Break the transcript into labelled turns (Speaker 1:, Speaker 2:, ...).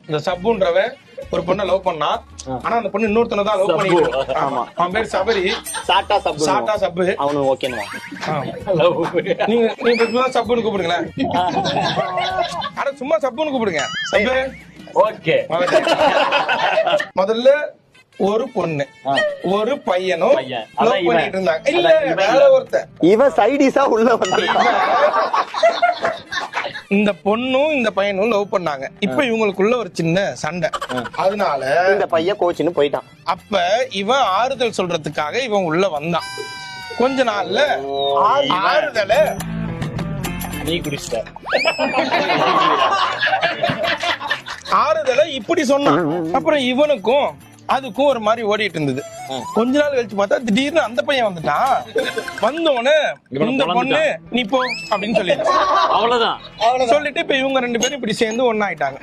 Speaker 1: இந்த சப்புன்றவன் ஒரு பொண்ணை லவ் பண்ணா. ஆனா அந்த பொண்ணு இன்னொருத்தனை தான் லவ் பண்ணிட்டு இருக்கு. அவன் பேர் சபரி. சாட்டா சப்பு.
Speaker 2: அவனு ஓகேவா?
Speaker 1: நீங்க சும்மா சப்புன்னு கூப்பிடுங்களேன். ஆனா சும்மா சப்புன்னு கூப்பிடுங்க. சப்பு
Speaker 2: ஓகே.
Speaker 1: முதல்ல ஒரு பொண்ணு ஒரு பையனும் லவ் பண்ணிட்டு இருந்தாங்க. இல்ல வேற ஒருத்தன்
Speaker 2: இவன் சைடிஸா உள்ள வந்து
Speaker 1: இந்த பொண்ணும் இந்த பையனும் லவ் பண்ணாங்க. இப்ப இவங்களுக்குள்ள ஒரு சின்ன சண்டை. அதனால
Speaker 2: இந்த பையன் கோச்சின்னு போயிட்டான்.
Speaker 1: அப்ப இவன் ஆறுதல் சொல்றதுக்காக இவன் உள்ள வந்தான். கொஞ்ச நாள்ல ஆறுதல
Speaker 2: நீ குடிச்சிட்ட.
Speaker 1: ஆறுதல இப்படி சொன்னான். அப்புறம் இவனுக்கும் அதுக்கும் ஒரு மாதிரி ஓடிட்டு இருந்தது. கொஞ்ச நாள் கழிச்சு பார்த்தா திடீர்னு அந்த பையன் வந்துட்டான். வந்தோடனே இந்த பொண்ணு நீ போ அப்படின்னு சொல்லிட்டு
Speaker 2: அவ்வளவுதான்
Speaker 1: சொல்லிட்டு இப்ப இவங்க 2 பேரும் இப்படி சேர்ந்து ஒண்ணாயிட்டாங்க.